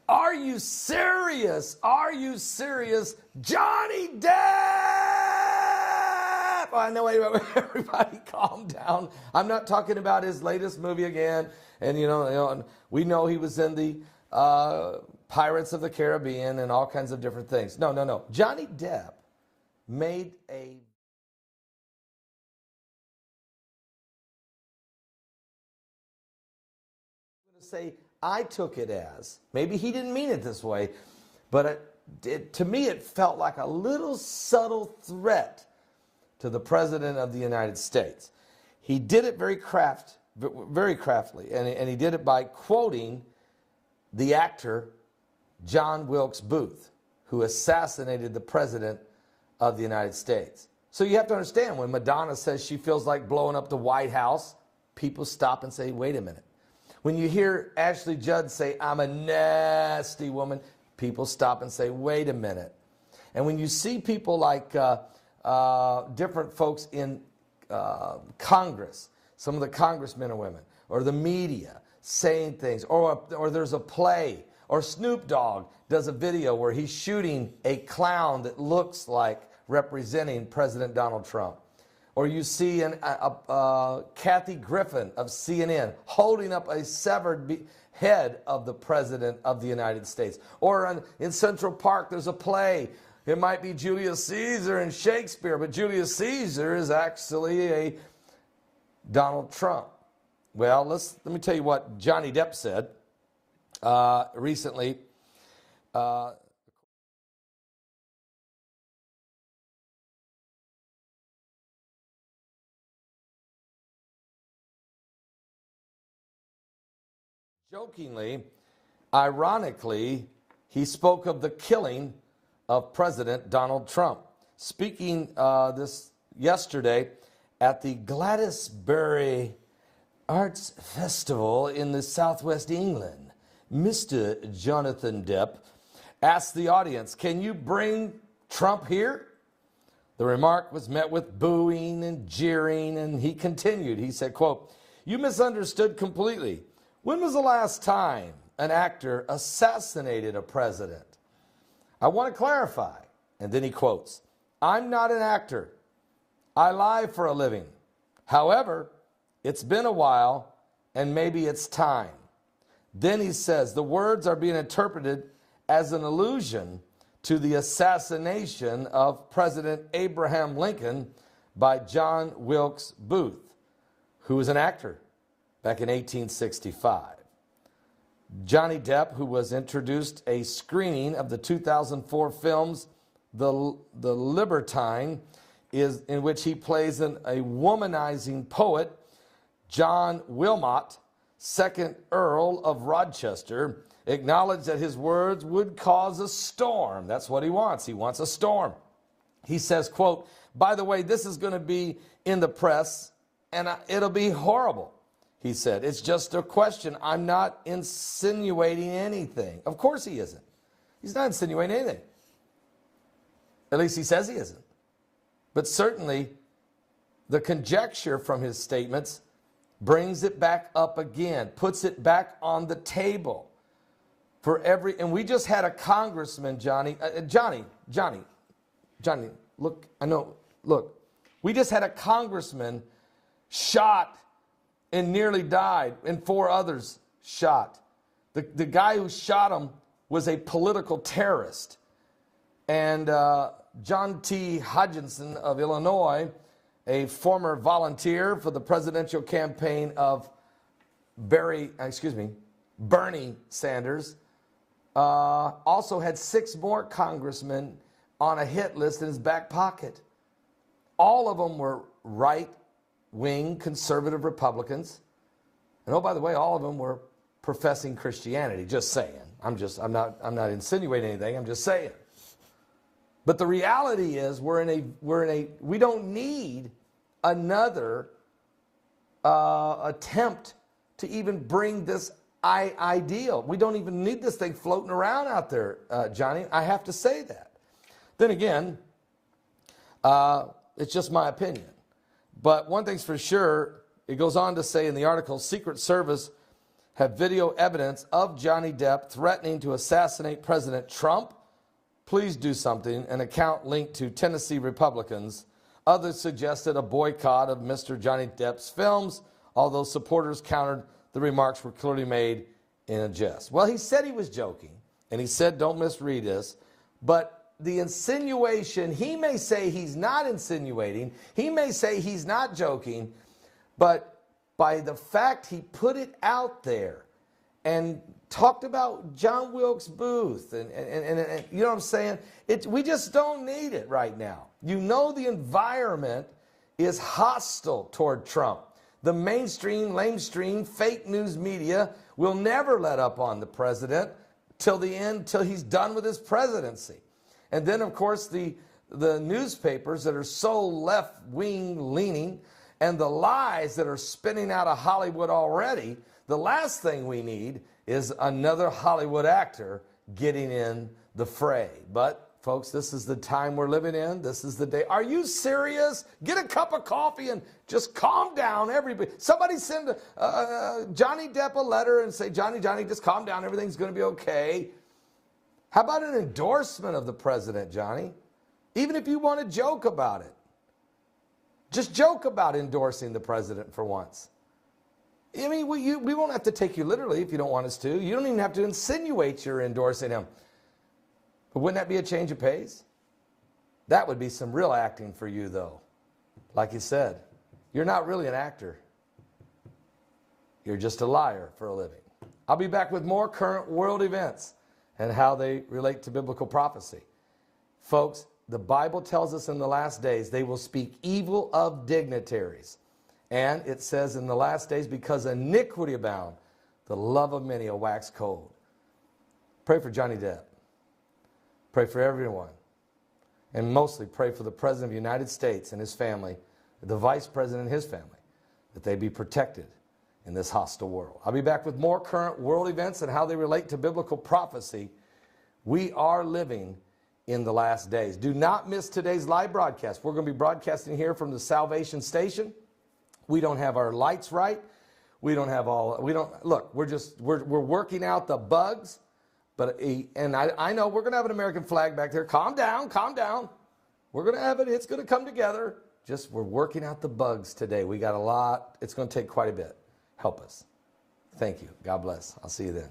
Are you serious? Are you serious? Johnny Depp! I know, everybody calm down. I'm not talking about his latest movie again. And, we know he was in the Pirates of the Caribbean and all kinds of different things. No. Johnny Depp made a... I'm going to say I took it as, maybe he didn't mean it this way, but to me it felt like a little subtle threat to the President of the United States. He did it very craftily, and he did it by quoting the actor John Wilkes Booth, who assassinated the President of the United States. So you have to understand, when Madonna says she feels like blowing up the White House, people stop and say, wait a minute. When you hear Ashley Judd say, I'm a nasty woman, people stop and say, wait a minute. And when you see people like different folks in Congress, some of the congressmen and women, or the media saying things, or there's a play, or Snoop Dogg does a video where he's shooting a clown that looks like representing President Donald Trump. Or you see Kathy Griffin of CNN holding up a severed head of the President of the United States. Or in Central Park, there's a play. It might be Julius Caesar and Shakespeare, but Julius Caesar is actually a Donald Trump. Well, let me tell you what Johnny Depp said recently. Jokingly, ironically, he spoke of the killing of President Donald Trump. Speaking this yesterday at the Gladysbury Arts Festival in the Southwest England, Mr. Jonathan Depp asked the audience, can you bring Trump here? The remark was met with booing and jeering, and he continued. He said, quote, you misunderstood completely. When was the last time an actor assassinated a president? I want to clarify. And then he quotes, I'm not an actor. I lie for a living. However, it's been a while, and maybe it's time. Then he says the words are being interpreted as an allusion to the assassination of President Abraham Lincoln by John Wilkes Booth, who was an actor back in 1865. Johnny Depp, who was introduced a screening of the 2004 films The Libertine, in which he plays a womanizing poet, John Wilmot, 2nd Earl of Rochester, acknowledged that his words would cause a storm. That's what he wants. He wants a storm. He says, quote, by the way, this is going to be in the press, and it'll be horrible. He said, it's just a question. I'm not insinuating anything. Of course he isn't. He's not insinuating anything. At least he says he isn't. But certainly, the conjecture from his statements brings it back up again, puts it back on the table for and we just had a congressman, Johnny, look, we just had a congressman shot and nearly died, and 4 others shot. The guy who shot him was a political terrorist. And John T. Hodgkinson of Illinois, a former volunteer for the presidential campaign of Bernie Sanders, also had 6 more congressmen on a hit list in his back pocket. All of them were right-wing conservative Republicans. And oh, by the way, all of them were professing Christianity. Just saying. I'm not insinuating anything. I'm just saying. But the reality is we don't need another attempt to even bring this ideal. We don't even need this thing floating around out there, Johnny. I have to say that. Then again, it's just my opinion. But one thing's for sure, it goes on to say in the article, Secret Service have video evidence of Johnny Depp threatening to assassinate President Trump. Please do something. An account linked to Tennessee Republicans. Others suggested a boycott of Mr. Johnny Depp's films, although supporters countered the remarks were clearly made in a jest. Well, he said he was joking, and he said, don't misread this, but the insinuation, he may say he's not insinuating, he may say he's not joking, but by the fact he put it out there and talked about John Wilkes Booth, and you know what I'm saying? We just don't need it right now. You know the environment is hostile toward Trump. The mainstream, lamestream, fake news media will never let up on the president till the end, till he's done with his presidency. And then, of course, the newspapers that are so left-wing leaning and the lies that are spinning out of Hollywood already, the last thing we need is another Hollywood actor getting in the fray. But, folks, this is the time we're living in. This is the day. Are you serious? Get a cup of coffee and just calm down, everybody. Somebody send Johnny Depp a letter and say, Johnny, just calm down. Everything's going to be okay. How about an endorsement of the president, Johnny? Even if you want to joke about it. Just joke about endorsing the president for once. I mean, we won't have to take you literally if you don't want us to. You don't even have to insinuate you're endorsing him. But wouldn't that be a change of pace? That would be some real acting for you, though. Like you said, you're not really an actor. You're just a liar for a living. I'll be back with more current world events and how they relate to biblical prophecy. Folks, the Bible tells us in the last days they will speak evil of dignitaries. And it says in the last days, because iniquity abound, the love of many will wax cold. Pray for Johnny Depp. Pray for everyone. And mostly pray for the President of the United States and his family, the Vice President and his family, that they be protected in this hostile world. I'll be back with more current world events and how they relate to biblical prophecy. We are living in the last days. Do not miss today's live broadcast. We're going to be broadcasting here from the Salvation Station. We don't have our lights right. We're working out the bugs. But, and I know we're going to have an American flag back there. Calm down, calm down. We're going to have it. It's going to come together. Just, we're working out the bugs today. We got a lot. It's going to take quite a bit. Help us. Thank you. God bless. I'll see you then.